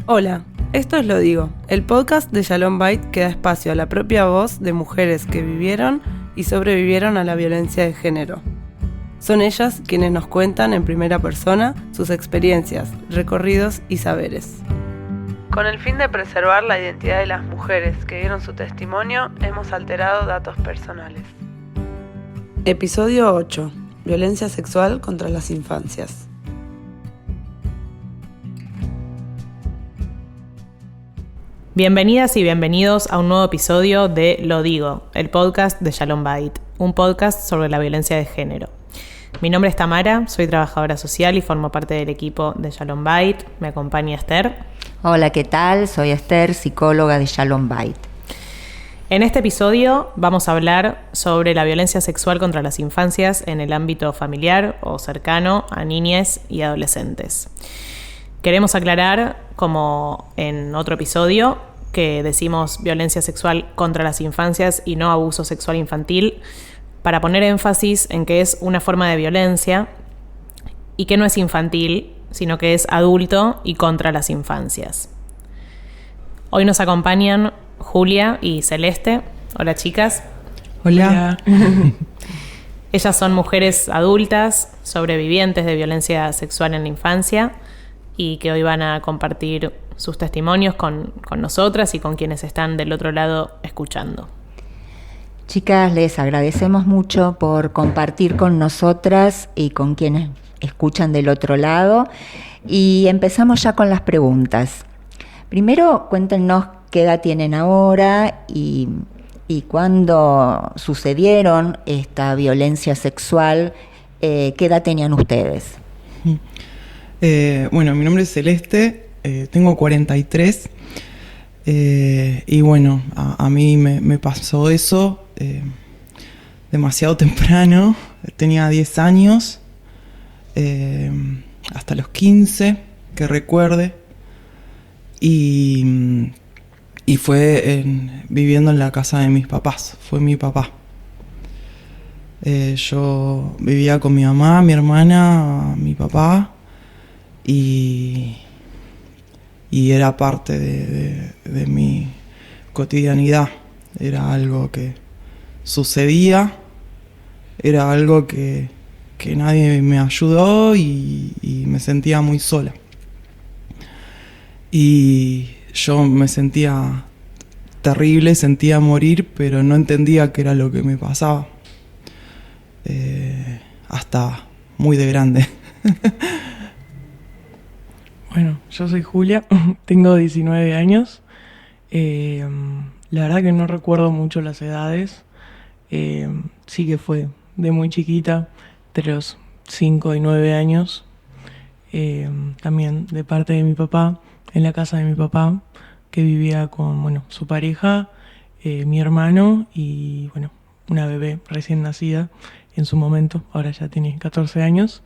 Hola, esto es Lo Digo, el podcast de Shalom Bait que da espacio a la propia voz de mujeres que vivieron y sobrevivieron a la violencia de género. Son ellas quienes nos cuentan en primera persona sus experiencias, recorridos y saberes. Con el fin de preservar la identidad de las mujeres que dieron su testimonio, hemos alterado datos personales. Episodio 8. Violencia sexual contra las infancias. Bienvenidas y bienvenidos a un nuevo episodio de Lo Digo, el podcast de Shalom Bait, un podcast sobre la violencia de género. Mi nombre es Tamara, soy trabajadora social y formo parte del equipo de Shalom Bait. Me acompaña Esther. Hola, ¿qué tal? Soy Esther, psicóloga de Shalom Bait. En este episodio vamos a hablar sobre la violencia sexual contra las infancias en el ámbito familiar o cercano a niñas y adolescentes. Queremos aclarar, como en otro episodio, que decimos violencia sexual contra las infancias y no abuso sexual infantil, para poner énfasis en que es una forma de violencia y que no es infantil, sino que es adulto y contra las infancias. Hoy nos acompañan Julia y Celeste. Hola, chicas. Hola. Ellas son mujeres adultas, sobrevivientes de violencia sexual en la infancia, y que hoy van a compartir sus testimonios con nosotras y con quienes están del otro lado escuchando. Chicas, les agradecemos mucho por compartir con nosotras y con quienes escuchan del otro lado. Y empezamos ya con las preguntas. Primero, cuéntenos qué edad tienen ahora y cuándo sucedieron esta violencia sexual, qué edad tenían ustedes. Bueno, mi nombre es Celeste, tengo 43 y bueno, a mí me pasó eso demasiado temprano. Tenía 10 años, hasta los 15, que recuerde, y fue viviendo en la casa de mis papás, fue mi papá. Yo vivía con mi mamá, mi hermana, mi papá, y era parte de mi cotidianidad. Era algo que sucedía, era algo que nadie me ayudó y me sentía muy sola. Y yo me sentía terrible, sentía morir, pero no entendía qué era lo que me pasaba. Hasta muy de grande. Bueno, yo soy Julia, tengo 19 años. La verdad que no recuerdo mucho las edades. Sí que fue de muy chiquita, entre los 5 y 9 años. También de parte de mi papá, en la casa de mi papá, que vivía con su pareja, mi hermano y una bebé recién nacida en su momento. Ahora ya tiene 14 años.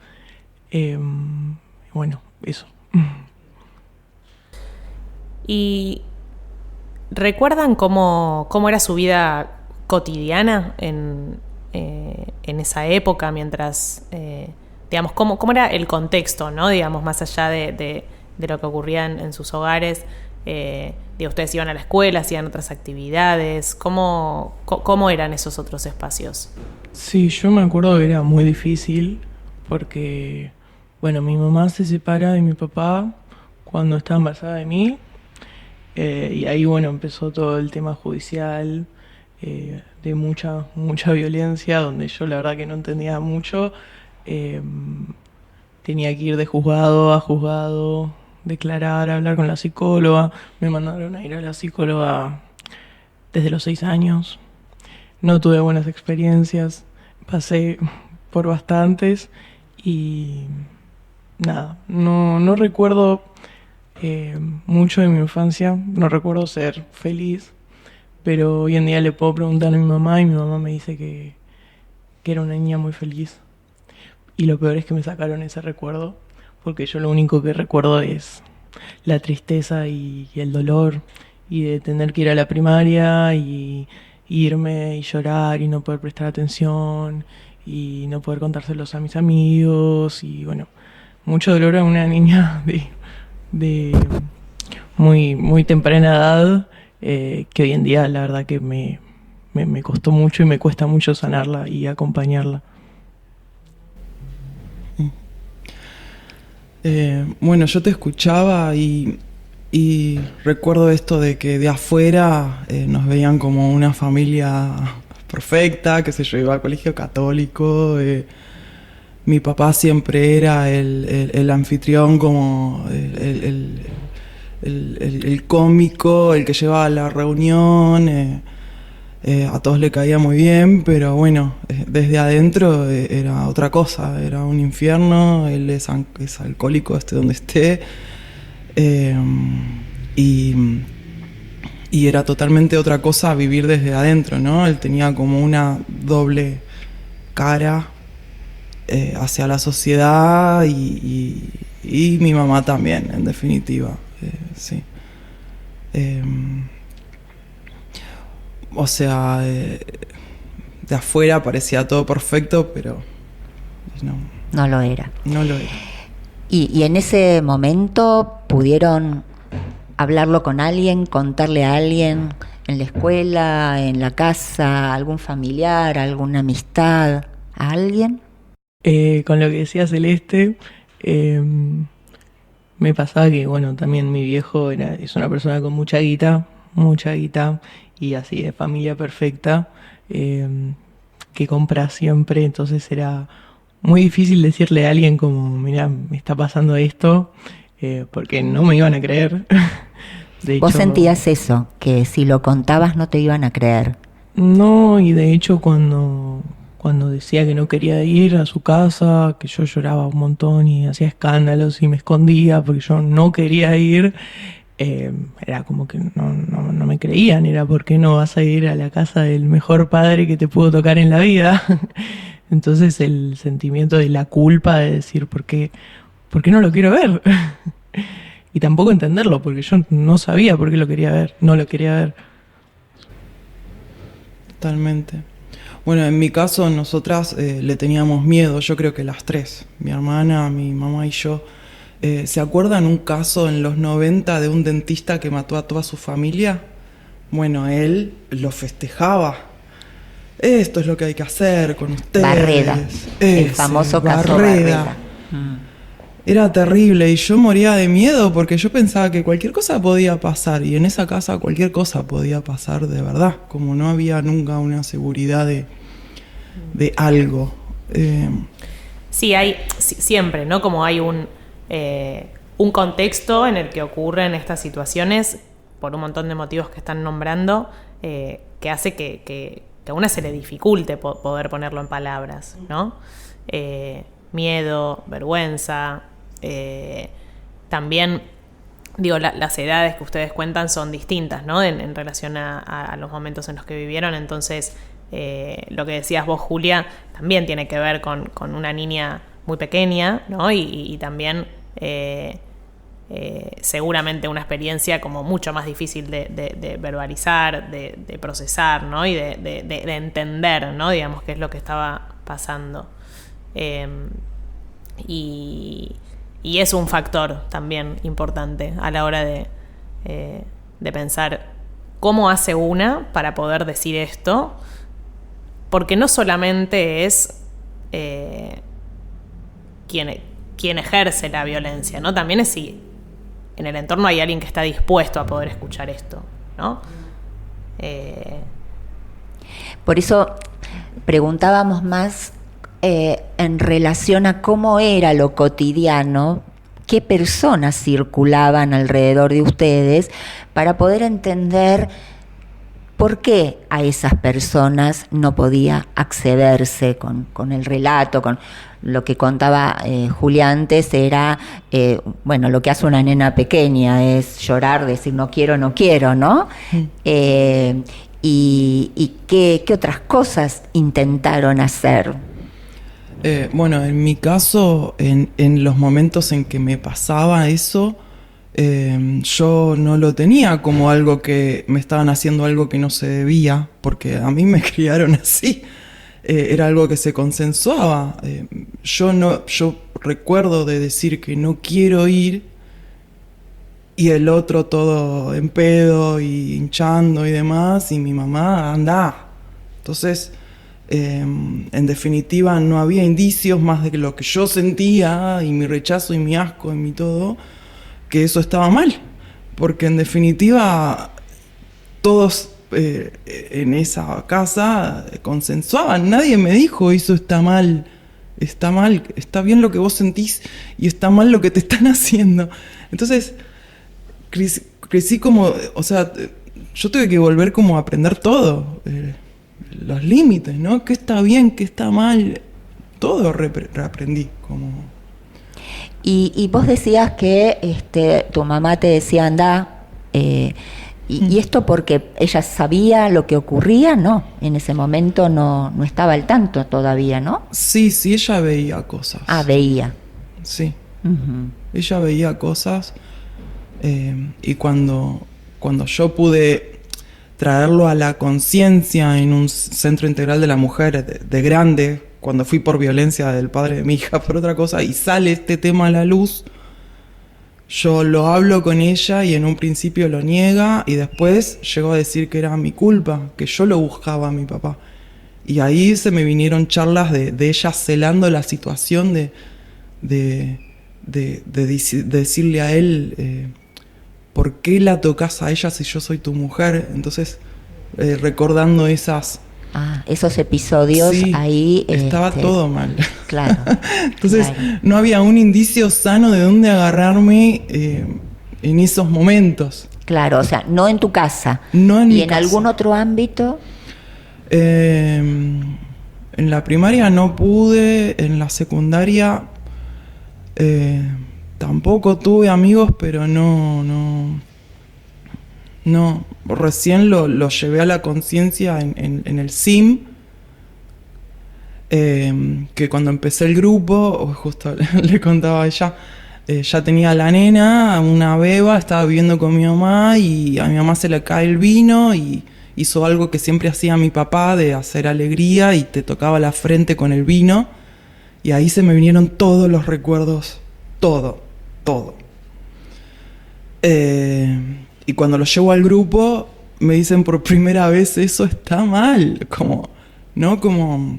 Eso. ¿Y recuerdan cómo era su vida cotidiana en esa época, mientras, digamos, cómo era el contexto, ¿no? Digamos, más allá de lo que ocurría en sus hogares? Ustedes iban a la escuela, hacían otras actividades. ¿Cómo eran esos otros espacios? Sí, yo me acuerdo que era muy difícil porque, mi mamá se separa de mi papá cuando estaba embarazada de mí. Y ahí, empezó todo el tema judicial, de mucha violencia, donde yo la verdad que no entendía mucho. Tenía que ir de juzgado a juzgado, declarar, hablar con la psicóloga. Me mandaron a ir a la psicóloga desde los 6 años. No tuve buenas experiencias, pasé por bastantes y nada, no recuerdo mucho de mi infancia, no recuerdo ser feliz, pero hoy en día le puedo preguntar a mi mamá y mi mamá me dice que era una niña muy feliz. Y lo peor es que me sacaron ese recuerdo, porque yo lo único que recuerdo es la tristeza y el dolor, y de tener que ir a la primaria y irme y llorar y no poder prestar atención y no poder contárselos a mis amigos y mucho dolor a una niña de muy temprana edad, que hoy en día la verdad que me costó mucho y me cuesta mucho sanarla y acompañarla. Bueno, yo te escuchaba y recuerdo esto de que de afuera nos veían como una familia perfecta, que se yo, iba al colegio católico. Mi papá siempre era el anfitrión, como el cómico, el que llevaba la reunión. A todos le caía muy bien, pero bueno, desde adentro era otra cosa, era un infierno. Él es alcohólico, esté donde esté. Y era totalmente otra cosa vivir desde adentro, ¿no? Él tenía como una doble cara hacia la sociedad y mi mamá también, en definitiva, sí. O sea, de afuera parecía todo perfecto, pero no lo era. No lo era. Y en ese momento pudieron hablarlo con alguien, contarle a alguien en la escuela, en la casa, algún familiar, alguna amistad, a alguien. Con lo que decía Celeste, me pasaba que, bueno, también mi viejo es una persona con mucha guita, y así de familia perfecta, que compra siempre, entonces era muy difícil decirle a alguien como, mira, me está pasando esto, porque no me iban a creer. De ¿Vos hecho, sentías eso, que si lo contabas no te iban a creer? No, y de hecho cuando decía que no quería ir a su casa, que yo lloraba un montón y hacía escándalos y me escondía porque yo no quería ir, era como que no me creían. Era, ¿por qué no vas a ir a la casa del mejor padre que te pudo tocar en la vida? Entonces el sentimiento de la culpa de decir, ¿por qué no lo quiero ver? Y tampoco entenderlo, porque yo no sabía por qué lo quería ver, no lo quería ver. Totalmente. Bueno, en mi caso nosotras le teníamos miedo, yo creo que las tres, mi hermana, mi mamá y yo. ¿Se acuerdan un caso en los 90 de un dentista que mató a toda su familia? Bueno, él lo festejaba. Esto es lo que hay que hacer con ustedes. Barreda, el famoso caso Barreda. Era terrible y yo moría de miedo porque yo pensaba que cualquier cosa podía pasar, y en esa casa cualquier cosa podía pasar de verdad, como no había nunca una seguridad de algo. Sí, hay siempre, ¿no? Como hay un contexto en el que ocurren estas situaciones por un montón de motivos que están nombrando, que hace que a una se le dificulte poder ponerlo en palabras, ¿no? Miedo, vergüenza. También, digo, las edades que ustedes cuentan son distintas, ¿no? En relación a los momentos en los que vivieron. Entonces, lo que decías vos, Julia, también tiene que ver con una niña muy pequeña, ¿no? Y también seguramente una experiencia como mucho más difícil de verbalizar, de procesar, ¿no? Y de entender, ¿no? Digamos, qué es lo que estaba pasando. Y es un factor también importante a la hora de pensar cómo hace una para poder decir esto, porque no solamente es quien ejerce la violencia, ¿no? También es si en el entorno hay alguien que está dispuesto a poder escuchar esto, ¿no? Por eso preguntábamos más en relación a cómo era lo cotidiano, qué personas circulaban alrededor de ustedes, para poder entender por qué a esas personas no podía accederse con el relato, con lo que contaba Julia antes. Era, bueno, lo que hace una nena pequeña es llorar, decir no quiero, ¿no? Y qué otras cosas intentaron hacer. Bueno, en mi caso, en los momentos en que me pasaba eso, yo no lo tenía como algo que me estaban haciendo algo que no se debía, porque a mí me criaron así. Era algo que se consensuaba. Yo recuerdo de decir que no quiero ir, y el otro todo en pedo y hinchando y demás, y mi mamá anda. Entonces, en definitiva, no había indicios más de que lo que yo sentía, y mi rechazo y mi asco y mi todo, que eso estaba mal. Porque en definitiva, todos en esa casa consensuaban. Nadie me dijo, eso está mal, está bien lo que vos sentís y está mal lo que te están haciendo. Entonces, crecí como, o sea, yo tuve que volver como a aprender todo, los límites, ¿no? ¿Qué está bien, qué está mal? Todo reaprendí, como... Y vos decías que tu mamá te decía, anda, y esto porque ella sabía lo que ocurría, ¿no? En ese momento no estaba al tanto todavía, ¿no? Sí, ella veía cosas. Ah, veía. Sí, ella veía cosas, y cuando yo pude traerlo a la conciencia en un centro integral de la mujer de grande, cuando fui por violencia del padre de mi hija, por otra cosa, y sale este tema a la luz, yo lo hablo con ella y en un principio lo niega y después llegó a decir que era mi culpa, que yo lo buscaba a mi papá. Y ahí se me vinieron charlas de ella celando la situación, de decirle a él, ¿por qué la tocas a ella si yo soy tu mujer? Entonces, recordando esos episodios, sí, ahí... Estaba todo mal. Claro. Entonces, no había un indicio sano de dónde agarrarme en esos momentos. Claro, o sea, no en tu casa. No en mi casa. ¿Y en algún otro ámbito? En la primaria no pude, en la secundaria tampoco tuve amigos, pero no, recién lo llevé a la conciencia en el SIM, que cuando empecé el grupo, justo le contaba a ella, ya tenía la nena, una beba, estaba viviendo con mi mamá y a mi mamá se le cae el vino y hizo algo que siempre hacía mi papá, de hacer alegría, y te tocaba la frente con el vino, y ahí se me vinieron todos los recuerdos, todo. Y cuando lo llevo al grupo, me dicen por primera vez, eso está mal, como, ¿no? Como...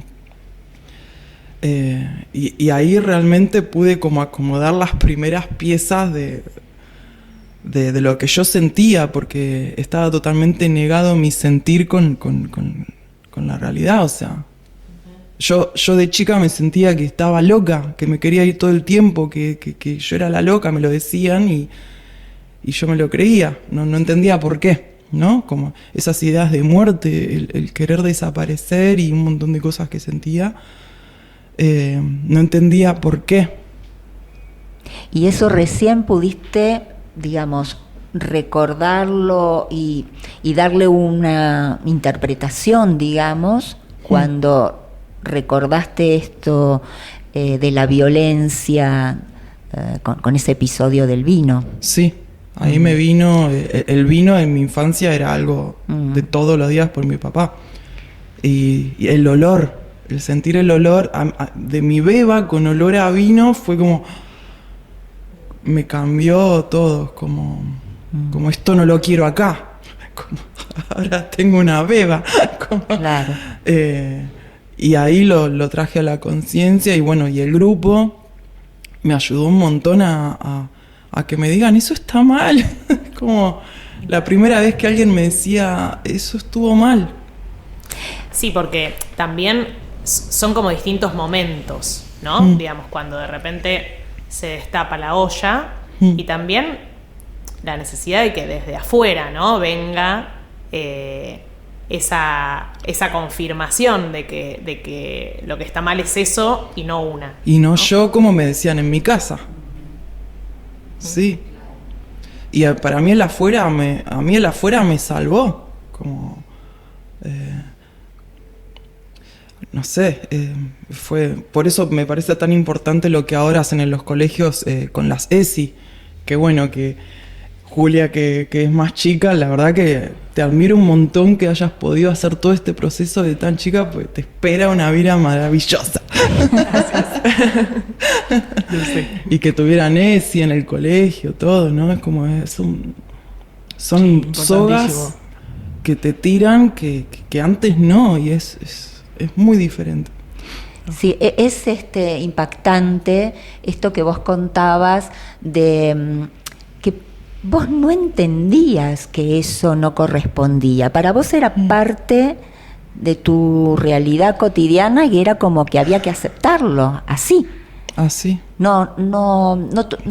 y ahí realmente pude como acomodar las primeras piezas de lo que yo sentía, porque estaba totalmente negado mi sentir con la realidad, o sea... Yo de chica me sentía que estaba loca, que me quería ir todo el tiempo, que yo era la loca, me lo decían y yo me lo creía, no entendía por qué, ¿no? Como esas ideas de muerte, el querer desaparecer y un montón de cosas que sentía, no entendía por qué. Y eso recién pudiste, digamos, recordarlo y darle una interpretación, digamos, cuando recordaste esto de la violencia con ese episodio del vino. Sí, ahí me vino, el vino en mi infancia era algo de todos los días por mi papá. Y el olor, el sentir el olor de mi beba con olor a vino fue como... Me cambió todo, como esto no lo quiero acá. Como, ahora tengo una beba. Claro. Y ahí lo traje a la conciencia y bueno, y el grupo me ayudó un montón a que me digan, eso está mal. Como la primera vez que alguien me decía, eso estuvo mal. Sí, porque también son como distintos momentos, ¿no? Digamos, cuando de repente se destapa la olla y también la necesidad de que desde afuera, ¿no? Venga... esa confirmación de que lo que está mal es eso y no una. Y no yo, como me decían en mi casa. Sí. Y para mí el afuera me salvó. Como... no sé, fue por eso me parece tan importante lo que ahora hacen en los colegios con las ESI. Que bueno, que Julia, que es más chica, la verdad que te admiro un montón que hayas podido hacer todo este proceso de tan chica, pues te espera una vida maravillosa. Lo sé. Y que tuvieran ESI en el colegio, todo, ¿no? Es como, son Sí, sogas que te tiran que antes no, y es muy diferente. Sí, es impactante esto que vos contabas de que vos no entendías que eso no correspondía. Para vos era parte de tu realidad cotidiana y era como que había que aceptarlo, así. Así. No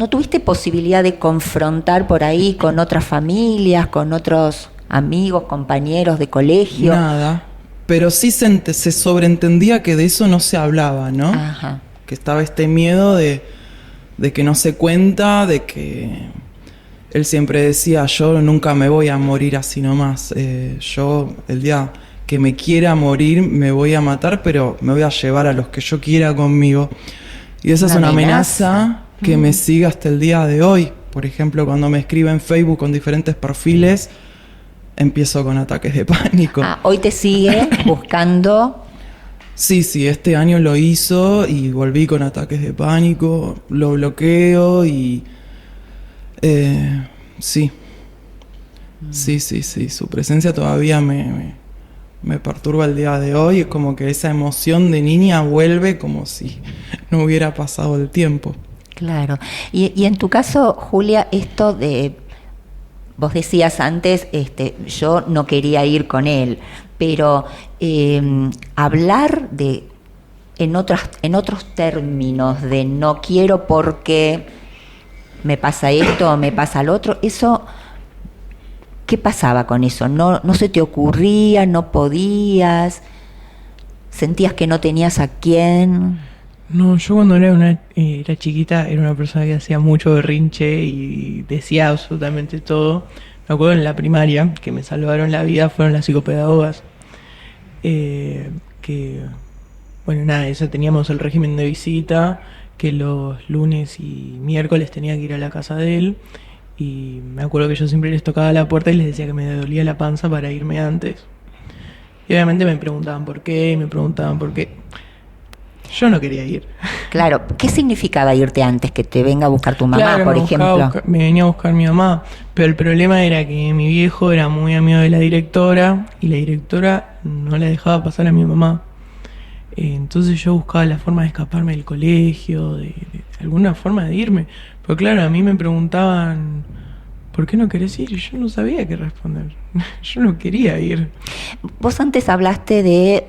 tuviste posibilidad de confrontar por ahí con otras familias, con otros amigos, compañeros de colegio. Nada. Pero sí se sobreentendía que de eso no se hablaba, ¿no? Ajá. Que estaba este miedo de que no se cuenta, de que él siempre decía, yo nunca me voy a morir así nomás. Yo el día que me quiera morir me voy a matar, pero me voy a llevar a los que yo quiera conmigo. Y esa es una amenaza que me sigue hasta el día de hoy. Por ejemplo, cuando me escribe en Facebook con diferentes perfiles, empiezo con ataques de pánico. Hoy te sigue buscando. Sí, este año lo hizo y volví con ataques de pánico, lo bloqueo y... sí, su presencia todavía me perturba el día de hoy. Es como que esa emoción de niña vuelve como si no hubiera pasado el tiempo. Claro. Y en tu caso, Julia, esto de... Vos decías antes, yo no quería ir con él, pero hablar en otros términos de no quiero porque me pasa esto o me pasa lo otro, eso, ¿qué pasaba con eso? ¿No se te ocurría, no podías, sentías que no tenías a quién? No, yo cuando era chiquita era una persona que hacía mucho berrinche y decía absolutamente todo. Me acuerdo en la primaria que me salvaron la vida fueron las psicopedagogas. Eso, teníamos el régimen de visita, que los lunes y miércoles tenía que ir a la casa de él. Y me acuerdo que yo siempre les tocaba la puerta y les decía que me dolía la panza para irme antes. Y obviamente me preguntaban por qué. Yo no quería ir. Claro, ¿qué significaba irte antes? Que te venga a buscar tu mamá, claro, por ejemplo. Me venía a buscar mi mamá, pero el problema era que mi viejo era muy amigo de la directora y la directora no la dejaba pasar a mi mamá. Entonces yo buscaba la forma de escaparme del colegio, de alguna forma de irme. Pero claro, a mí me preguntaban, ¿por qué no querés ir? Y yo no sabía qué responder. Yo no quería ir. Vos antes hablaste de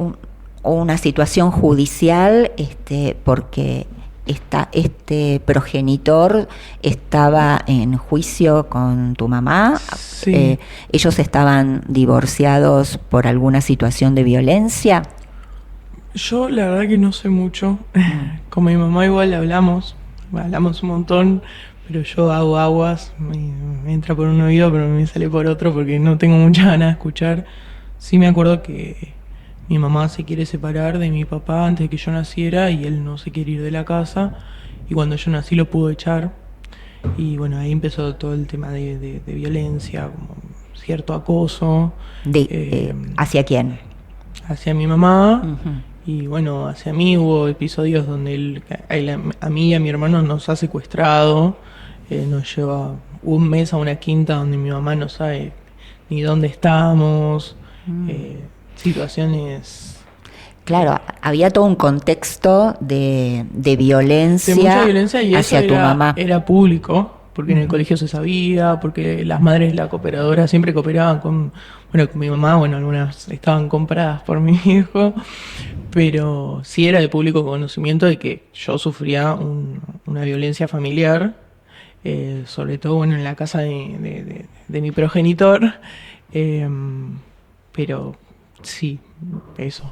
una situación judicial, porque este progenitor estaba en juicio con tu mamá. Sí. ¿Ellos estaban divorciados por alguna situación de violencia? Yo la verdad que no sé mucho. Con mi mamá igual hablamos un montón, pero yo hago aguas, me entra por un oído pero me sale por otro porque no tengo mucha ganas de escuchar. Sí me acuerdo que mi mamá se quiere separar de mi papá antes de que yo naciera y él no se quiere ir de la casa, y cuando yo nací lo pudo echar, y bueno, ahí empezó todo el tema de violencia, como cierto acoso. ¿Hacia quién? Hacia mi mamá. Uh-huh. Y bueno, hacia mí hubo episodios donde él a mí y a mi hermano nos ha secuestrado, nos lleva un mes a una quinta donde mi mamá no sabe ni dónde estamos. Situaciones... Claro, había todo un contexto de violencia, de mucha violencia, y hacia eso tu mamá. Era público, porque en el colegio se sabía, porque las madres de la cooperadora siempre cooperaban con mi mamá. Bueno, algunas estaban compradas por mi hijo, pero sí era de público conocimiento de que yo sufría una violencia familiar, sobre todo en la casa de mi progenitor, pero... sí, eso.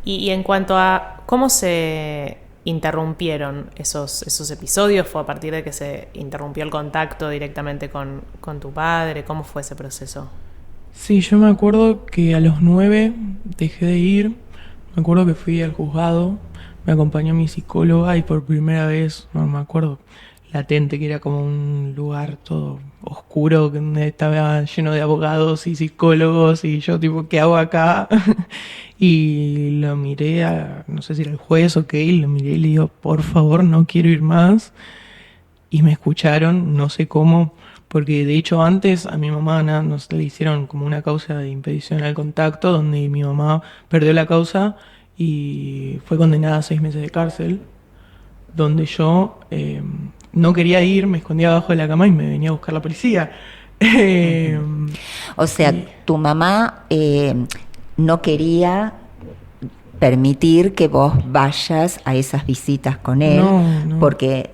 Y en cuanto a cómo se interrumpieron esos episodios, ¿fue a partir de que se interrumpió el contacto directamente con tu padre? ¿Cómo fue ese proceso? Sí, yo me acuerdo que a los 9 dejé de ir. Me acuerdo que fui al juzgado, me acompañó mi psicóloga y por primera vez, no me acuerdo, latente, que era como un lugar todo oscuro, que estaba lleno de abogados y psicólogos, y yo tipo, ¿qué hago acá? Y lo miré no sé si era el juez o qué, y lo miré y le digo, por favor, no quiero ir más. Y me escucharon, no sé cómo, porque de hecho antes a mi mamá nos le hicieron como una causa de impedición al contacto, donde mi mamá perdió la causa y fue condenada a 6 meses de cárcel, donde yo no quería ir, me escondía abajo de la cama y me venía a buscar la policía. O sea, tu mamá no quería permitir que vos vayas a esas visitas con él, No. ¿por qué?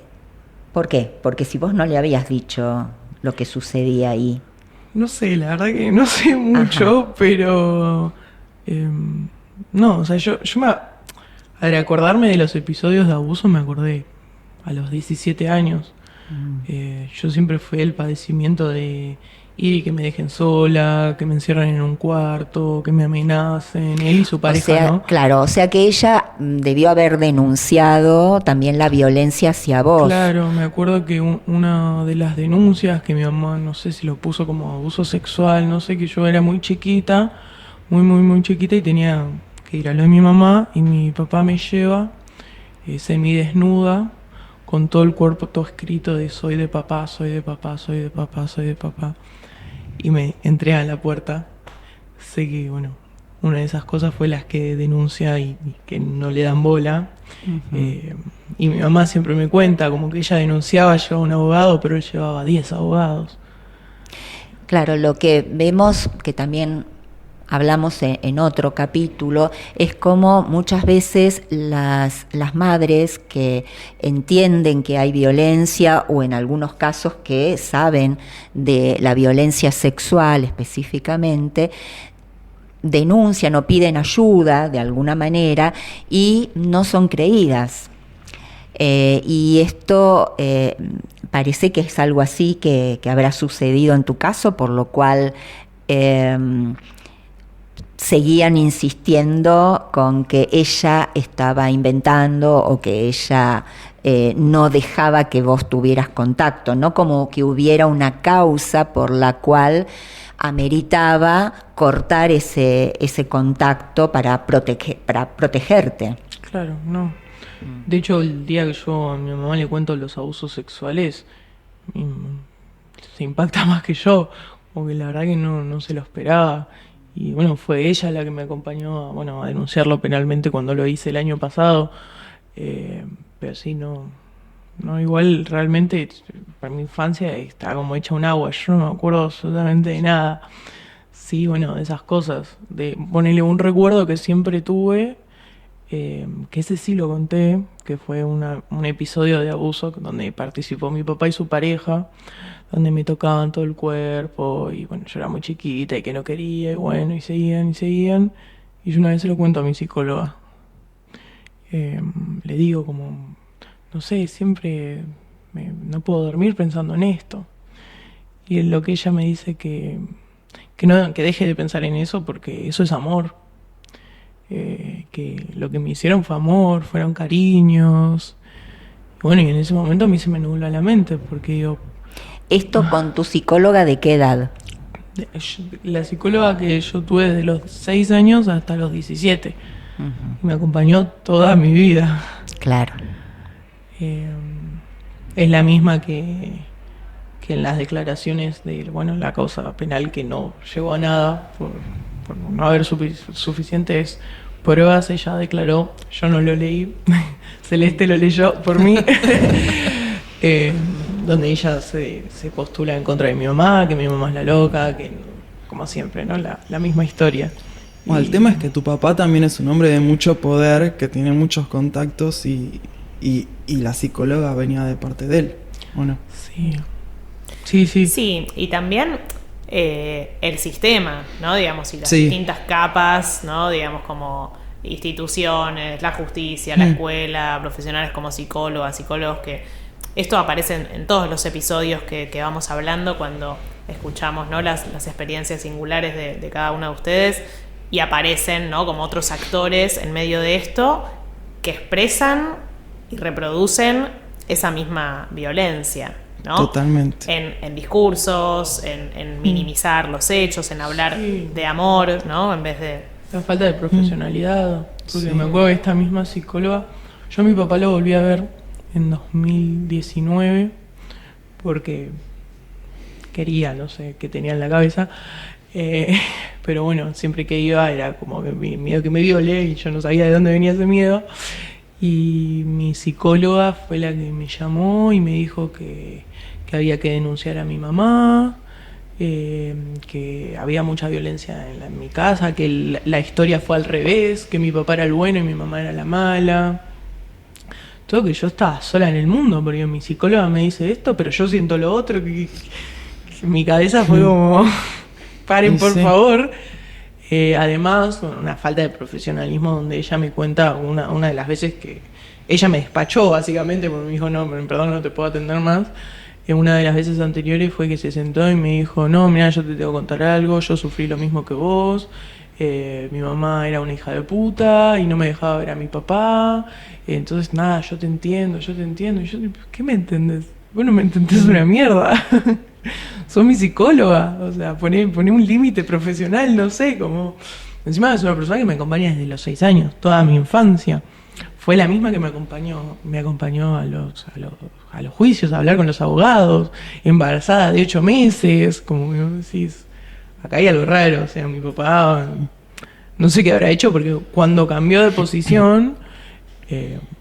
Porque si vos no le habías dicho lo que sucedía ahí. No sé, la verdad que no sé mucho, Ajá. pero no, o sea, al acordarme de los episodios de abuso me acordé a los 17 años. Yo siempre fui el padecimiento de ir y que me dejen sola, que me encierren en un cuarto, que me amenacen, él y su pareja, O sea, ¿no? claro, o sea que ella debió haber denunciado también la violencia hacia vos. Claro, me acuerdo que una de las denuncias que mi mamá, no sé si lo puso como abuso sexual, no sé, que yo era muy chiquita, muy chiquita, y tenía que ir a lo de mi mamá, y mi papá me lleva semidesnuda, con todo el cuerpo todo escrito de soy de papá, soy de papá, soy de papá, soy de papá. Y me entregan la puerta. Sé que, bueno, una de esas cosas fue las que denuncia y que no le dan bola. Y mi mamá siempre me cuenta, como que ella denunciaba, llevaba un abogado, pero él llevaba 10 abogados. Claro, lo que vemos, que también hablamos en otro capítulo, es como muchas veces las madres que entienden que hay violencia, o en algunos casos que saben de la violencia sexual específicamente, denuncian o piden ayuda de alguna manera y no son creídas. Y esto parece que es algo así que habrá sucedido en tu caso, por lo cual seguían insistiendo con que ella estaba inventando, o que ella no dejaba que vos tuvieras contacto, ¿no? Como que hubiera una causa por la cual ameritaba cortar ese contacto para protegerte. Claro, no. De hecho, el día que yo a mi mamá le cuento los abusos sexuales, se impacta más que yo, porque la verdad que no se lo esperaba. Y bueno, fue ella la que me acompañó a denunciarlo penalmente cuando lo hice el año pasado. Pero sí, no, igual realmente para mi infancia está como hecha un agua, yo no me acuerdo absolutamente de nada. Sí, bueno, de esas cosas, de ponerle un recuerdo que siempre tuve, que ese sí lo conté, que fue un episodio de abuso donde participó mi papá y su pareja, donde me tocaban todo el cuerpo, y bueno, yo era muy chiquita y que no quería, y bueno, y seguían, y yo una vez se lo cuento a mi psicóloga. Le digo como, no sé, siempre no puedo dormir pensando en esto. Y en lo que ella me dice que deje de pensar en eso, porque eso es amor. Que lo que me hicieron fue amor, fueron cariños. Y bueno, y en ese momento a mí se me nubla la mente, porque digo... ¿Esto con tu psicóloga de qué edad? La psicóloga que yo tuve desde los 6 años hasta los 17. Me acompañó toda mi vida. Claro. Es la misma que en las declaraciones de la causa penal, que no llegó a nada por no haber suficientes pruebas. Ella declaró, yo no lo leí, Celeste lo leyó por mí, donde ella se postula en contra de mi mamá, que mi mamá es la loca, que como siempre, ¿no? La misma historia. Bueno, el tema es que tu papá también es un hombre de mucho poder, que tiene muchos contactos, y la psicóloga venía de parte de él, ¿o no? Sí. Sí, y también el sistema, ¿no? Digamos, y las distintas capas, ¿no? Digamos, como instituciones, la justicia, la escuela, profesionales como psicólogos, que esto aparece en todos los episodios que vamos hablando cuando escuchamos, ¿no? las experiencias singulares de cada uno de ustedes, y aparecen, ¿no? Como otros actores en medio de esto que expresan y reproducen esa misma violencia, ¿no? Totalmente. En discursos, en minimizar los hechos, en hablar de amor, ¿no? En vez de... La falta de profesionalidad. Porque me acuerdo que esta misma psicóloga, yo a mi papá lo volví a ver en 2019 porque quería, no sé qué tenía en la cabeza. Pero bueno, siempre que iba era como que miedo que me viole y yo no sabía de dónde venía ese miedo. Y mi psicóloga fue la que me llamó y me dijo que había que denunciar a mi mamá, que había mucha violencia en mi casa, que la historia fue al revés, que mi papá era el bueno y mi mamá era la mala. Todo que yo estaba sola en el mundo, porque mi psicóloga me dice esto, pero yo siento lo otro, que mi cabeza fue como... Paren, por favor. Además, una falta de profesionalismo donde ella me cuenta una de las veces que ella me despachó, básicamente, porque me dijo, no, perdón, no te puedo atender más. Una de las veces anteriores fue que se sentó y me dijo, no, mira, yo te tengo que contar algo, yo sufrí lo mismo que vos, mi mamá era una hija de puta y no me dejaba ver a mi papá, entonces nada, yo te entiendo. Y yo, ¿qué me entendés? Vos no me entendés una mierda. Sos mi psicóloga, o sea, poné un límite profesional, no sé, como... Encima es una persona que me acompaña desde los 6 años, toda mi infancia. Fue la misma que me acompañó a los juicios, a hablar con los abogados, embarazada de 8 meses, como que decís, acá hay algo raro, o sea, mi papá, no sé qué habrá hecho, porque cuando cambió de posición,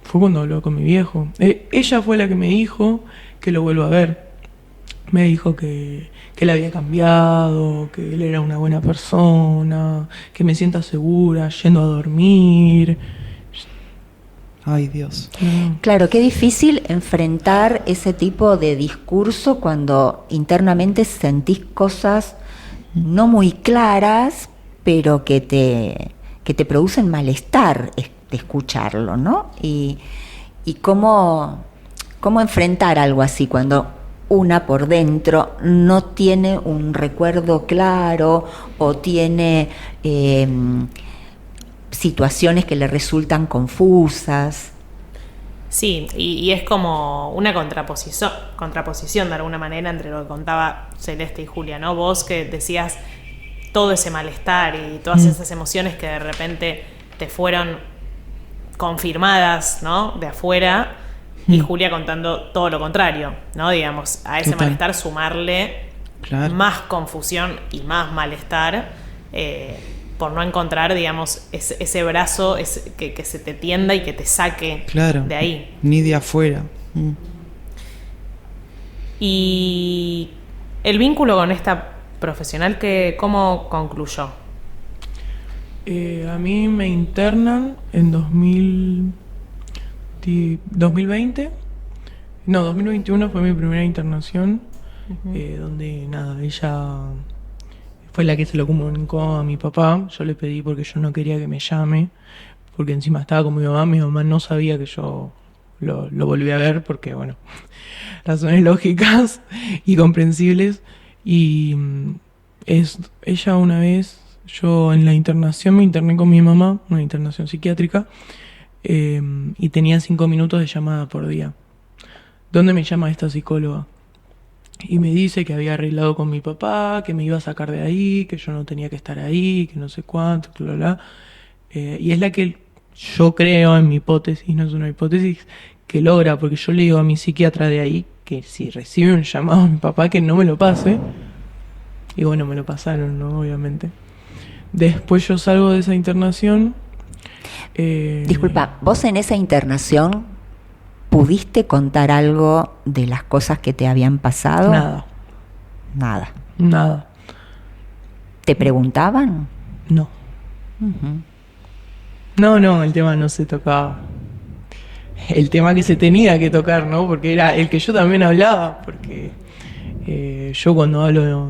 fue cuando habló con mi viejo. Ella fue la que me dijo que lo vuelva a ver. Me dijo que él había cambiado, que él era una buena persona, que me sienta segura yendo a dormir. Ay, Dios. Claro, qué difícil enfrentar ese tipo de discurso cuando internamente sentís cosas no muy claras, pero que te producen malestar de escucharlo, ¿no? Y cómo enfrentar algo así cuando una por dentro no tiene un recuerdo claro o tiene situaciones que le resultan confusas. Sí, y es como una contraposición de alguna manera entre lo que contaba Celeste y Julia, ¿no? Vos que decías todo ese malestar y todas esas emociones que de repente te fueron confirmadas, ¿no? De afuera, y Julia contando todo lo contrario, ¿no? Digamos, a ese malestar sumarle más confusión y más malestar, por no encontrar, digamos, ese brazo que se te tienda y que te saque de ahí. Ni de afuera. Y el vínculo con esta profesional, ¿cómo concluyó? A mí me internan en 2020. No, 2021 fue mi primera internación, donde nada, ella fue la que se lo comunicó a mi papá. Yo le pedí porque yo no quería que me llame, porque encima estaba con mi mamá no sabía que yo lo volví a ver, porque bueno, razones lógicas y comprensibles. Y ella una vez, yo en la internación me interné con mi mamá, una internación psiquiátrica, y tenía 5 minutos de llamada por día. ¿Dónde me llama esta psicóloga? Y me dice que había arreglado con mi papá, que me iba a sacar de ahí, que yo no tenía que estar ahí, que no sé cuánto, bla, bla, bla. Y es la que yo creo, en mi hipótesis, no es una hipótesis, que logra, porque yo le digo a mi psiquiatra de ahí que si recibe un llamado de mi papá que no me lo pase. Y bueno, me lo pasaron, ¿no? Obviamente. Después yo salgo de esa internación. Disculpa, ¿vos en esa internación pudiste contar algo de las cosas que te habían pasado? Nada. ¿Te preguntaban? No. No, el tema no se tocaba. El tema que se tenía que tocar, ¿no? Porque era el que yo también hablaba, porque yo cuando hablo yo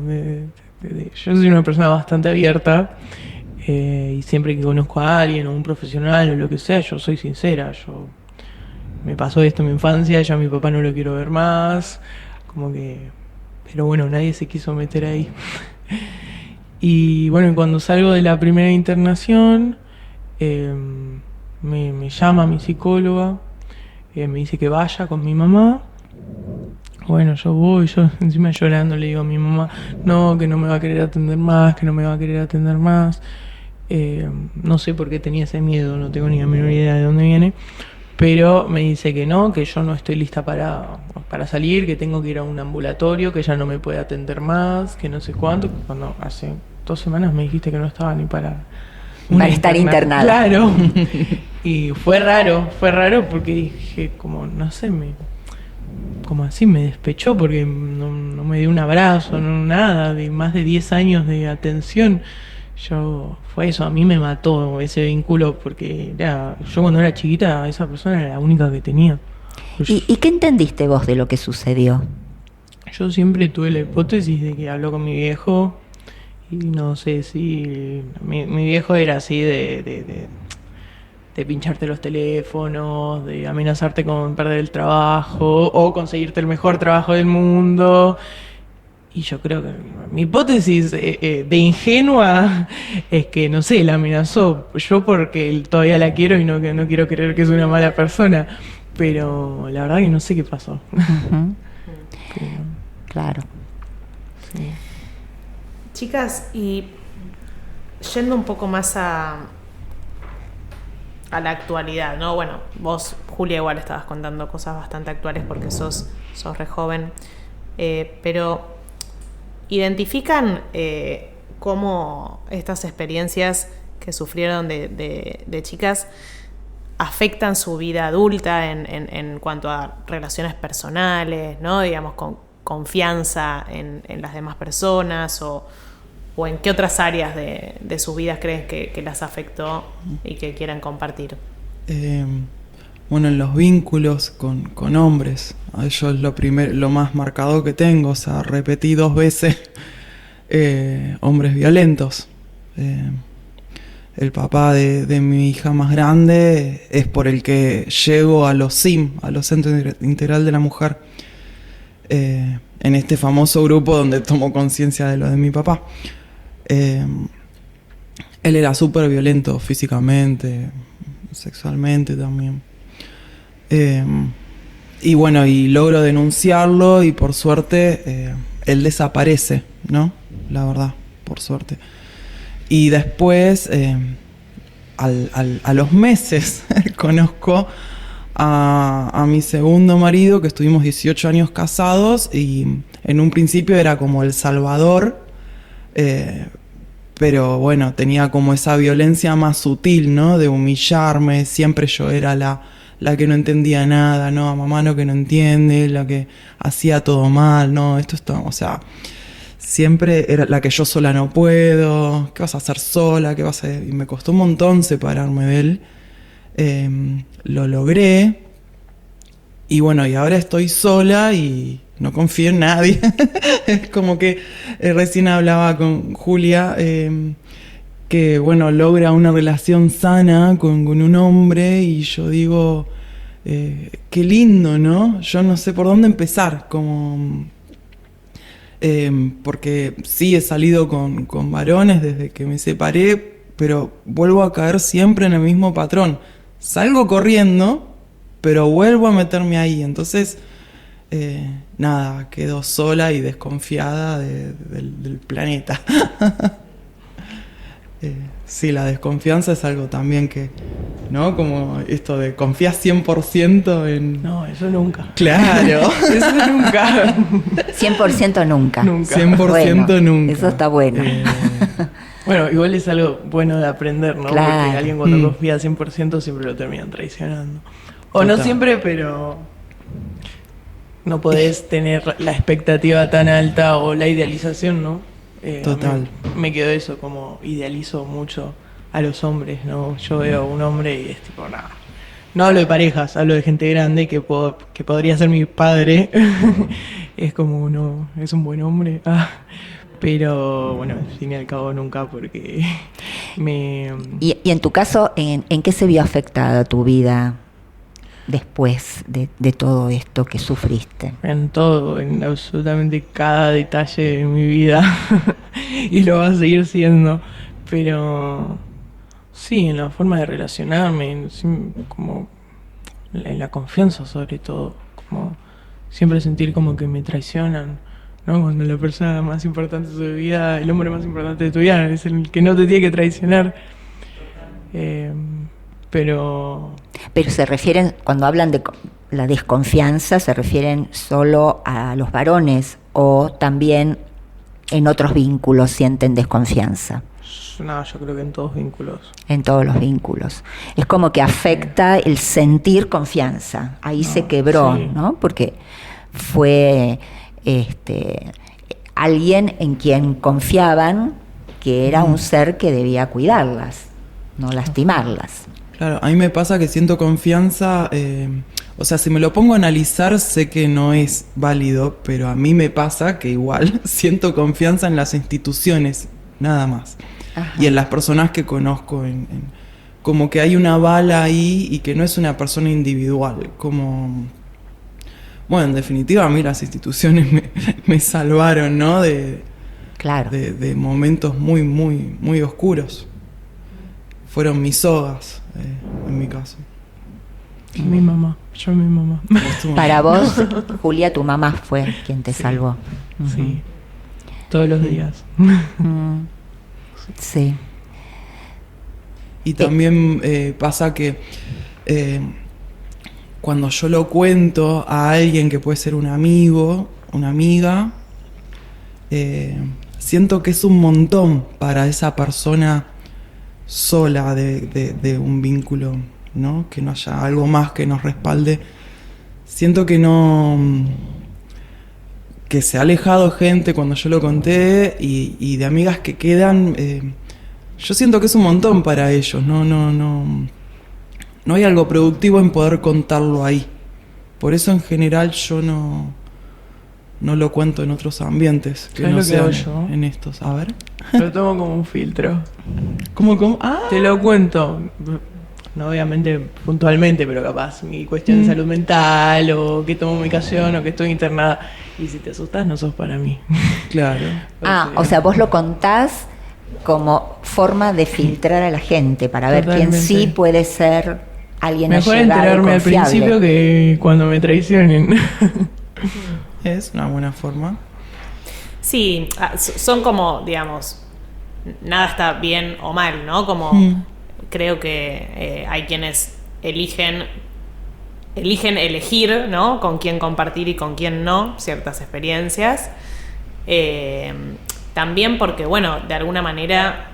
soy una persona bastante abierta, y siempre que conozco a alguien o un profesional o lo que sea, yo soy sincera. Me pasó esto en mi infancia, ya a mi papá no lo quiero ver más, como que... Pero bueno, nadie se quiso meter ahí. Y bueno, cuando salgo de la primera internación, me llama mi psicóloga me dice que vaya con mi mamá. Bueno, yo voy, yo encima llorando le digo a mi mamá, no, que no me va a querer atender más, que no me va a querer atender más. No sé por qué tenía ese miedo, no tengo ni la menor idea de dónde viene, pero me dice que no, que yo no estoy lista para salir, que tengo que ir a un ambulatorio, que ya no me puede atender más, que no sé cuánto, cuando hace 2 semanas me dijiste que no estaba ni para estar internada. Claro. Y fue raro porque dije, como, no sé, como así me despechó porque no me dio un abrazo, no nada, de más de 10 años de atención. Fue eso, a mí me mató ese vínculo porque yo cuando era chiquita esa persona era la única que tenía. ¿Y qué entendiste vos de lo que sucedió? Yo siempre tuve la hipótesis de que habló con mi viejo y no sé si mi viejo era así de pincharte los teléfonos, de amenazarte con perder el trabajo o conseguirte el mejor trabajo del mundo. Y yo creo que mi hipótesis de ingenua es que, no sé, la amenazó yo porque todavía la quiero y no quiero creer que es una mala persona. Pero la verdad que no sé qué pasó. Uh-huh. Claro. Sí. Chicas, y yendo un poco más a la actualidad, ¿no? Bueno, vos, Julia, igual estabas contando cosas bastante actuales porque sos re joven, pero ¿identifican cómo estas experiencias que sufrieron de chicas afectan su vida adulta en cuanto a relaciones personales, ¿no? Digamos, con confianza en las demás personas o en qué otras áreas de sus vidas creen que las afectó y que quieran compartir? Bueno, en los vínculos con hombres, yo es lo más marcado que tengo, o sea, repetí 2 veces hombres violentos. El papá de mi hija más grande es por el que llego a los CIM, a los Centros Integral de la Mujer, en este famoso grupo donde tomo conciencia de lo de mi papá. Él era súper violento físicamente, sexualmente también. Y bueno, y logro denunciarlo y por suerte él desaparece, ¿no? La verdad, por suerte. Y después, a los meses, conozco a mi segundo marido, que estuvimos 18 años casados y en un principio era como el salvador, pero bueno, tenía como esa violencia más sutil, ¿no? De humillarme, siempre yo era la que no entendía nada, ¿no? A mamá no, que no entiende, la que hacía todo mal, ¿no? Esto es todo, o sea, siempre era la que yo sola no puedo, ¿qué vas a hacer sola? ¿Qué vas a...? Y me costó un montón separarme de él. Lo logré. Y bueno, y ahora estoy sola y no confío en nadie. Es como que recién hablaba con Julia, que bueno, logra una relación sana con un hombre y yo digo, qué lindo, ¿no? Yo no sé por dónde empezar, como... porque sí he salido con varones desde que me separé, pero vuelvo a caer siempre en el mismo patrón. Salgo corriendo, pero vuelvo a meterme ahí. Entonces, nada, quedo sola y desconfiada del planeta. Sí, la desconfianza es algo también que, ¿no? Como esto de confías 100% en... No, eso nunca. Claro. Eso nunca. 100% nunca. Nunca. 100% Bueno, nunca. eso está bueno. Bueno, igual es algo bueno de aprender, ¿no? Claro. Porque alguien cuando confía 100% siempre lo terminan traicionando. O Total. no siempre, pero no podés tener la expectativa tan alta o la idealización, ¿no? Total. Me quedó eso, como idealizo mucho a los hombres, ¿no? Yo veo a un hombre y es tipo, nada. No hablo de parejas, hablo de gente grande que podría ser mi padre. Es como, no, es un buen hombre. Pero bueno, al fin y al cabo nunca, porque Y en tu caso, ¿en qué se vio afectada tu vida después de todo esto que sufriste? En todo, en absolutamente cada detalle de mi vida. Y lo va a seguir siendo. Pero sí, en la forma de relacionarme, como en la confianza sobre todo, como siempre sentir como que me traicionan, ¿no? Cuando la persona más importante de tu vida, el hombre más importante de tu vida, es el que no te tiene que traicionar. Pero se refieren, cuando hablan de la desconfianza, ¿se refieren solo a los varones o también en otros vínculos sienten desconfianza? no, yo creo que en todos vínculos. En todos los vínculos. Es como que afecta el sentir confianza. Ahí se quebró, sí. ¿no? Porque fue alguien en quien confiaban que era un ser que debía cuidarlas, no lastimarlas. Claro, a mí me pasa que siento confianza, o sea, si me lo pongo a analizar sé que no es válido, pero a mí me pasa que igual siento confianza en las instituciones, nada más. Ajá. Y en las personas que conozco, como que hay una bala ahí y que no es una persona individual, como... Bueno, en definitiva a mí las instituciones me salvaron, ¿no? Claro. De momentos muy, muy, muy oscuros. Fueron mis sogas, en mi caso. Mi mamá, yo mi mamá. Para vos, Julia, tu mamá fue quien te salvó. Sí, todos los días. Sí. Y también pasa que cuando yo lo cuento a alguien que puede ser un amigo, una amiga, siento que es un montón para esa persona sola de un vínculo, ¿no? Que no haya algo más que nos respalde. Siento que no... que se ha alejado gente cuando yo lo conté y de amigas que quedan, yo siento que es un montón para ellos, no hay algo productivo en poder contarlo ahí. Por eso en general yo no lo cuento en otros ambientes que no sean en estos. A ver. Lo tomo como un filtro. ¿Cómo? Ah. Te lo cuento. No obviamente puntualmente, pero capaz mi cuestión de salud mental, o que tomo medicación, o que estoy internada. Y si te asustas, no sos para mí. Claro. O sea, vos lo contás como forma de filtrar a la gente para ver quién sí puede ser alguien mejor allegado, enterarme al principio que cuando me traicionen. Es una buena forma. Sí, son como, digamos, nada está bien o mal, ¿no? Como creo que hay quienes eligen elegir, ¿no? Con quién compartir y con quién no ciertas experiencias. También porque, bueno, de alguna manera,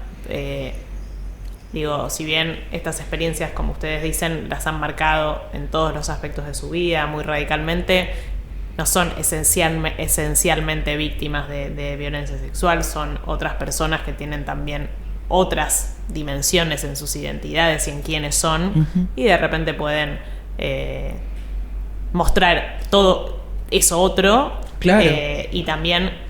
digo, si bien estas experiencias, como ustedes dicen, las han marcado en todos los aspectos de su vida muy radicalmente, no son esencialmente víctimas de violencia sexual, son otras personas que tienen también otras dimensiones en sus identidades y en quiénes son, y de repente pueden mostrar todo eso otro, claro. Y también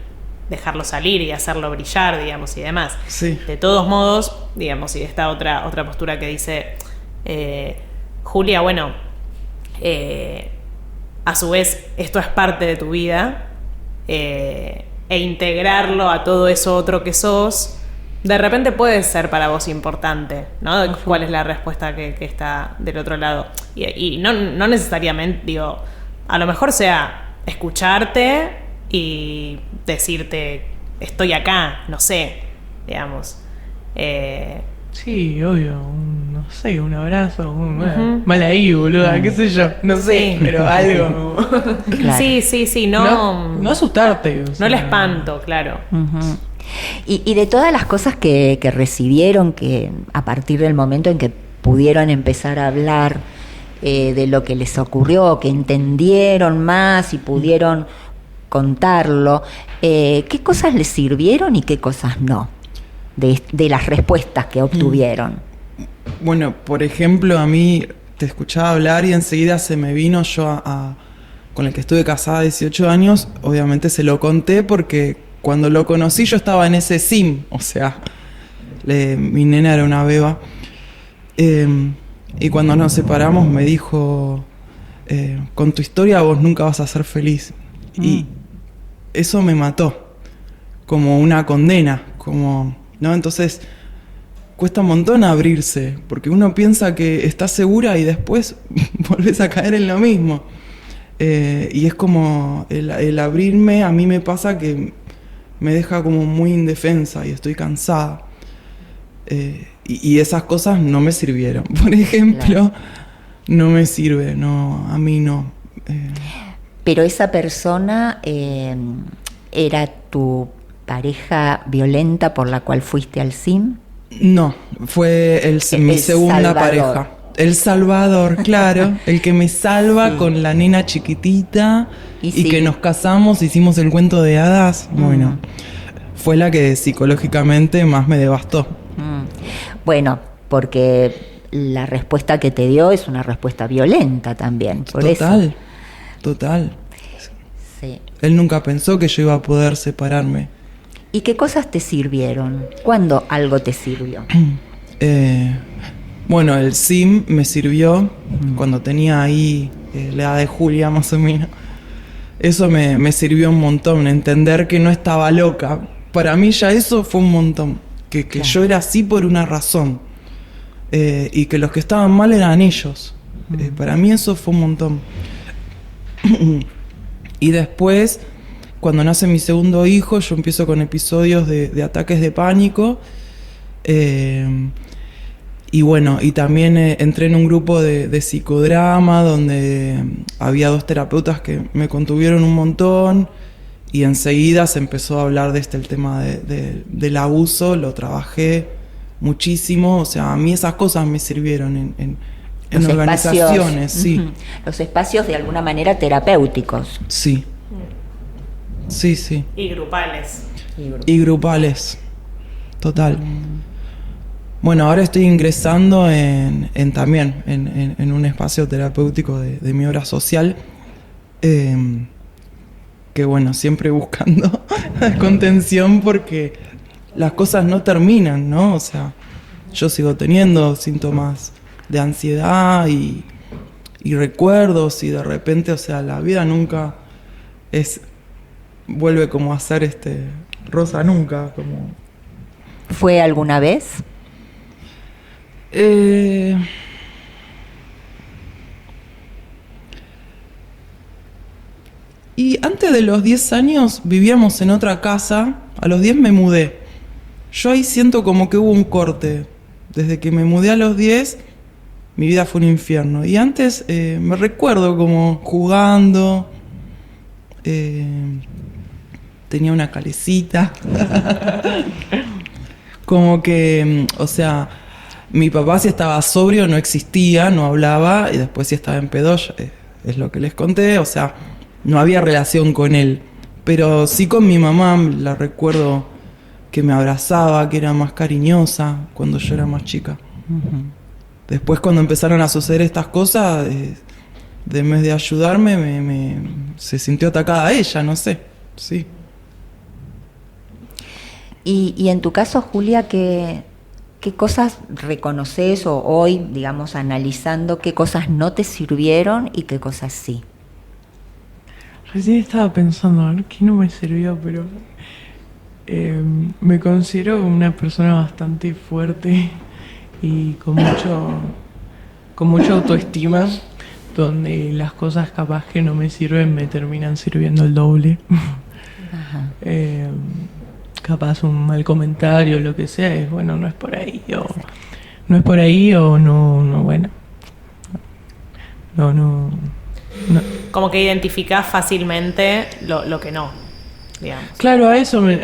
dejarlo salir y hacerlo brillar, digamos, y demás. Sí. De todos modos, digamos, y esta otra postura que dice Julia, bueno, a su vez esto es parte de tu vida, e integrarlo a todo eso otro que sos, de repente puede ser para vos importante, ¿no? ¿Cuál es la respuesta que está del otro lado? Y no necesariamente, digo, a lo mejor sea escucharte y decirte, estoy acá, no sé, digamos. Sí, obvio, no sé, un abrazo, mal ahí, boluda, qué sé yo, no sé, sí. Pero algo. Claro. Sí, no asustarte. O sea. No el espanto, claro. Y de todas las cosas que recibieron, que a partir del momento en que pudieron empezar a hablar de lo que les ocurrió, que entendieron más y pudieron contarlo, ¿qué cosas les sirvieron y qué cosas no? De las respuestas que obtuvieron. Bueno, por ejemplo, a mí te escuchaba hablar y enseguida se me vino yo con el que estuve casada 18 años, obviamente se lo conté porque cuando lo conocí yo estaba en ese sim, o sea, mi nena era una beba, y cuando nos separamos me dijo, con tu historia vos nunca vas a ser feliz. Y eso me mató, como una condena, como... ¿no? Entonces, cuesta un montón abrirse, porque uno piensa que está segura y después volvés a caer en lo mismo. Y es como el abrirme, a mí me pasa que me deja como muy indefensa y estoy cansada. Y esas cosas no me sirvieron. Por ejemplo, no me sirve, no, a mí no. Pero esa persona era tu pareja violenta por la cual fuiste al CIM. No, fue mi segunda pareja. El Salvador, claro, el que me salva con la nena chiquitita y que nos casamos, hicimos el cuento de hadas. Bueno, fue la que psicológicamente más me devastó. Bueno, porque la respuesta que te dio es una respuesta violenta también. Por eso. Total. Sí. Él nunca pensó que yo iba a poder separarme. ¿Y qué cosas te sirvieron? ¿Cuándo algo te sirvió? Bueno, el SIM me sirvió cuando tenía ahí la edad de Julia más o menos. Eso me sirvió un montón, entender que no estaba loca. Para mí ya eso fue un montón, que yo era así por una razón. Y que los que estaban mal eran ellos. Para mí eso fue un montón. Y después, cuando nace mi segundo hijo, yo empiezo con episodios de ataques de pánico. Y bueno, y también entré en un grupo de psicodrama donde había 2 terapeutas que me contuvieron un montón y enseguida se empezó a hablar de el tema del abuso, lo trabajé muchísimo, o sea, a mí esas cosas me sirvieron en organizaciones, sí. Los espacios de alguna manera terapéuticos. Sí. Sí. Y grupales. Y grupales, total. Bueno, ahora estoy ingresando también en un espacio terapéutico de mi obra social, que bueno, siempre buscando contención porque las cosas no terminan, ¿no? O sea, yo sigo teniendo síntomas de ansiedad y recuerdos y de repente, o sea, la vida nunca vuelve como a ser rosa nunca, como... ¿Fue alguna vez? Y antes de los 10 años vivíamos en otra casa, a los 10 me mudé. Yo ahí siento como que hubo un corte. Desde que me mudé a los 10, mi vida fue un infierno. Y antes me recuerdo como jugando, tenía una calecita, como que, o sea... Mi papá si estaba sobrio no existía, no hablaba, y después si estaba en pedo, es lo que les conté, o sea, no había relación con él. Pero sí con mi mamá, la recuerdo que me abrazaba, que era más cariñosa cuando yo era más chica. Después cuando empezaron a suceder estas cosas, en vez de ayudarme, se sintió atacada ella, no sé, sí. Y en tu caso, Julia, ¿qué cosas reconoces o hoy, digamos, analizando qué cosas no te sirvieron y qué cosas sí? Recién estaba pensando, a ver qué no me sirvió, pero me considero una persona bastante fuerte y con mucha autoestima, donde las cosas capaz que no me sirven me terminan sirviendo el doble. Ajá. Capaz un mal comentario, lo que sea, es bueno, no es por ahí, o no, bueno. No. Como que identificás fácilmente lo que no, digamos. Claro, a eso me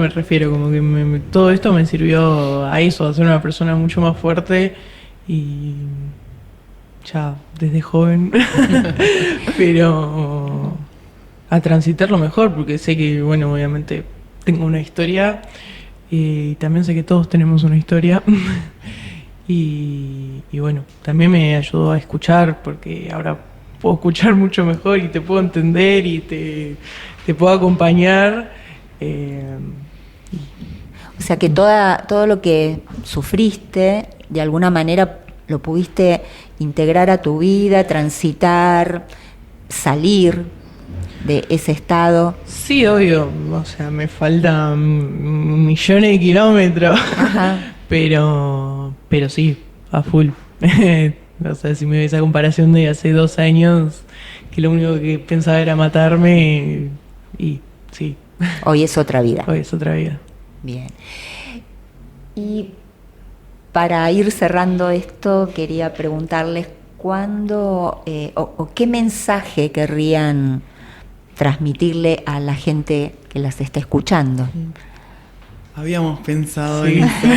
refiero, como que todo esto me sirvió a eso, a ser una persona mucho más fuerte y ya desde joven, pero a transitarlo mejor, porque sé que, bueno, obviamente tengo una historia y también sé que todos tenemos una historia y bueno, también me ayudó a escuchar, porque ahora puedo escuchar mucho mejor y te puedo entender y te puedo acompañar. O sea que todo lo que sufriste, de alguna manera lo pudiste integrar a tu vida, transitar, salir de ese estado. Sí, obvio, o sea, me faltan millones de kilómetros. Ajá. Pero sí, a full. O sea, si me ves esa comparación de hace 2 años, que lo único que pensaba era matarme, y sí. Hoy es otra vida. Hoy es otra vida. Bien. Y para ir cerrando esto, quería preguntarles cuándo o qué mensaje querrían transmitirle a la gente que las está escuchando. Habíamos pensado en eso.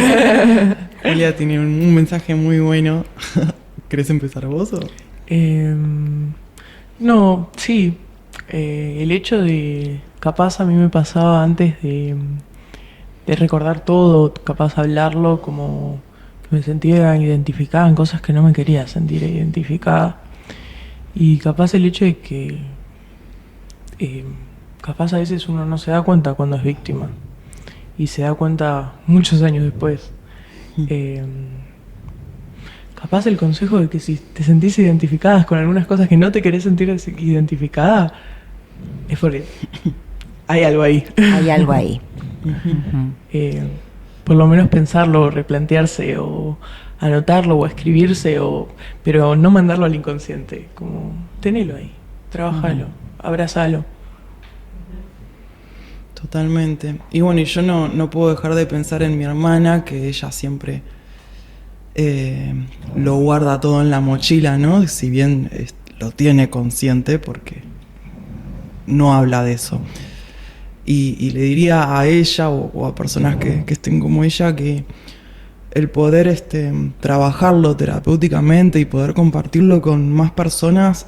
Julia tiene un mensaje muy bueno. ¿Querés empezar vos o? No, sí. El hecho de, capaz a mí me pasaba antes de recordar todo, capaz hablarlo, como que me sentía identificada en cosas que no me quería sentir identificada. Y capaz el hecho de que capaz a veces uno no se da cuenta cuando es víctima y se da cuenta muchos años después. Capaz el consejo de que si te sentís identificada con algunas cosas que no te querés sentir identificada, es porque hay algo ahí. Hay algo ahí. Por lo menos pensarlo, o replantearse, o anotarlo, o escribirse, pero no mandarlo al inconsciente. Como, tenelo ahí, trabajalo, abrazalo. Totalmente. Y bueno, y yo no puedo dejar de pensar en mi hermana, que ella siempre lo guarda todo en la mochila, ¿no? Si bien lo tiene consciente, porque no habla de eso. Y le diría a ella o a personas que estén como ella que el poder trabajarlo terapéuticamente y poder compartirlo con más personas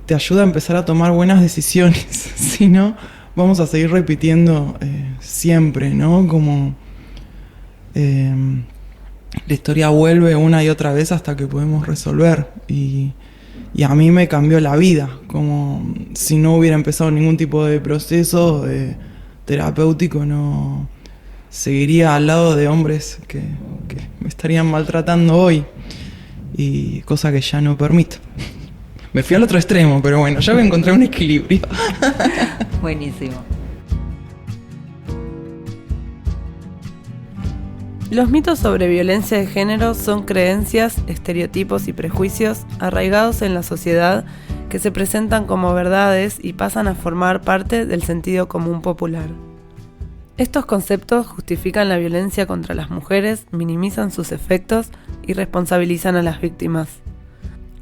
te ayuda a empezar a tomar buenas decisiones. Si no, vamos a seguir repitiendo siempre, ¿no? Como la historia vuelve una y otra vez hasta que podemos resolver. Y a mí me cambió la vida, como si no hubiera empezado ningún tipo de proceso terapéutico, no seguiría al lado de hombres que me estarían maltratando hoy, y cosa que ya no permito. Me fui al otro extremo, pero bueno, ya voy a encontrar un equilibrio. Buenísimo. Los mitos sobre violencia de género son creencias, estereotipos y prejuicios arraigados en la sociedad que se presentan como verdades y pasan a formar parte del sentido común popular. Estos conceptos justifican la violencia contra las mujeres, minimizan sus efectos y responsabilizan a las víctimas.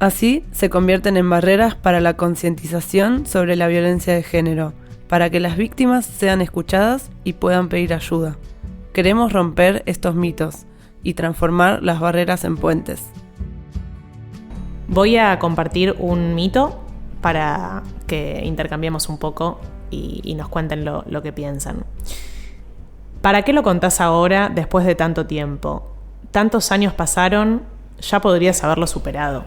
Así, se convierten en barreras para la concientización sobre la violencia de género, para que las víctimas sean escuchadas y puedan pedir ayuda. Queremos romper estos mitos y transformar las barreras en puentes. Voy a compartir un mito para que intercambiemos un poco y nos cuenten lo que piensan. ¿Para qué lo contás ahora después de tanto tiempo? Tantos años pasaron, ya podrías haberlo superado.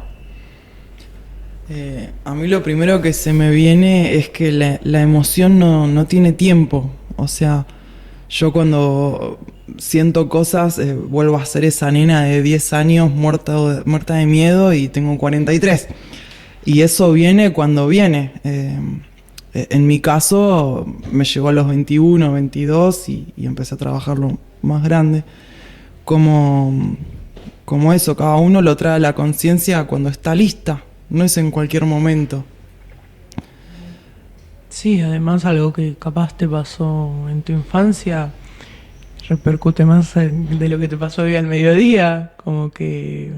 A mí lo primero que se me viene es que la emoción no tiene tiempo. O sea, yo cuando siento cosas vuelvo a ser esa nena de 10 años muerta de miedo y tengo 43. Y eso viene cuando viene. En mi caso me llegó a los 21, 22 y empecé a trabajarlo más grande. Como eso, cada uno lo trae a la conciencia cuando está lista, no es en cualquier momento. Sí, además algo que capaz te pasó en tu infancia repercute más de lo que te pasó hoy al mediodía, como que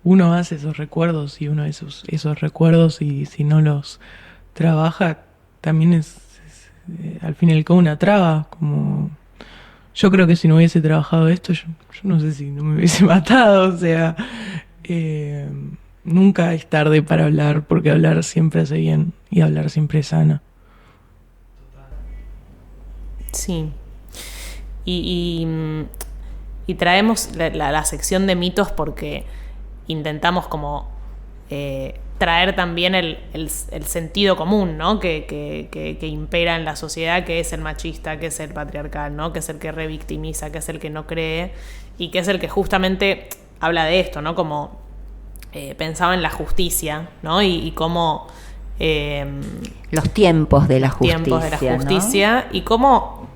uno hace esos recuerdos y uno esos recuerdos, y si no los trabaja también es al fin y al cabo una traba. Como yo creo que si no hubiese trabajado esto, yo no sé si no me hubiese matado. O sea, nunca es tarde para hablar, porque hablar siempre hace bien y hablar siempre sana. Sí. Y traemos la sección de mitos porque intentamos como traer también el sentido común, ¿no? que impera en la sociedad, que es el machista, que es el patriarcal, ¿no? Que es el que revictimiza, que es el que no cree y que es el que justamente habla de esto, ¿no? Como pensaba en la justicia, ¿no? Y cómo los tiempos de la justicia, ¿no? Y cómo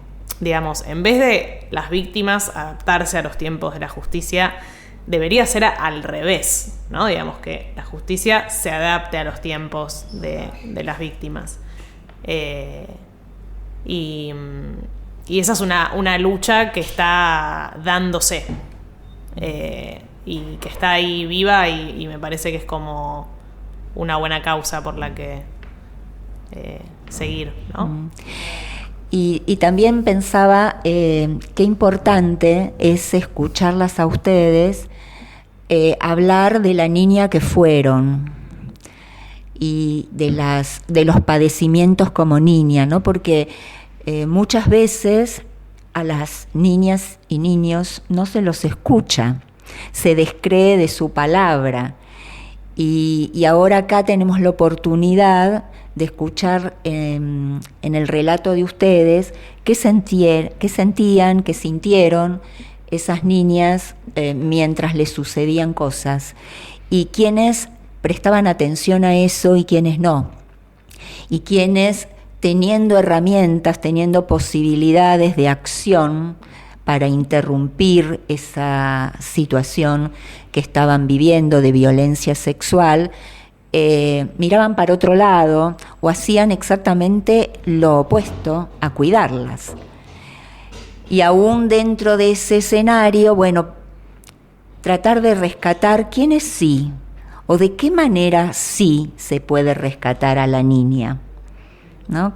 digamos, en vez de las víctimas adaptarse a los tiempos de la justicia, debería ser al revés, ¿no? Digamos que la justicia se adapte a los tiempos de las víctimas. Y esa es una lucha que está dándose y que está ahí viva y me parece que es como una buena causa por la que seguir, ¿no? Y también pensaba qué importante es escucharlas a ustedes hablar de la niña que fueron y de los padecimientos como niña, ¿no? Porque muchas veces a las niñas y niños no se los escucha, se descree de su palabra. Y ahora acá tenemos la oportunidad de escuchar en el relato de ustedes qué sentían, qué sintieron esas niñas mientras les sucedían cosas, y quiénes prestaban atención a eso y quiénes no, y quiénes, teniendo herramientas, teniendo posibilidades de acción para interrumpir esa situación que estaban viviendo de violencia sexual, miraban para otro lado o hacían exactamente lo opuesto a cuidarlas. Y aún dentro de ese escenario, bueno, tratar de rescatar quiénes sí o de qué manera sí se puede rescatar a la niña, ¿no?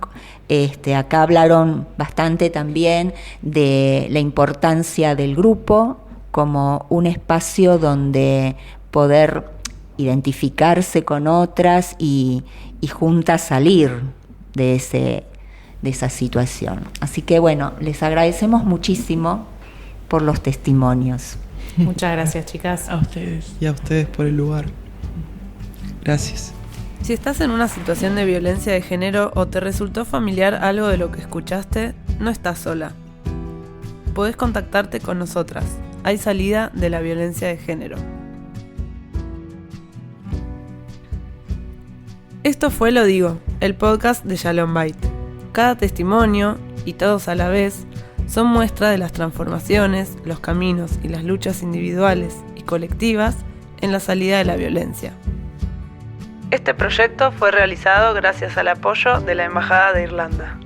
Acá hablaron bastante también de la importancia del grupo como un espacio donde poder identificarse con otras y juntas salir de esa situación. Así que bueno, les agradecemos muchísimo por los testimonios. Muchas gracias, chicas. A ustedes. Y a ustedes por el lugar. Gracias. Si estás en una situación de violencia de género o te resultó familiar algo de lo que escuchaste, no estás sola. Podés contactarte con nosotras. Hay salida de la violencia de género. Esto fue Lo Digo, el podcast de Shalom Bait. Cada testimonio, y todos a la vez, son muestra de las transformaciones, los caminos y las luchas individuales y colectivas en la salida de la violencia. Este proyecto fue realizado gracias al apoyo de la Embajada de Irlanda.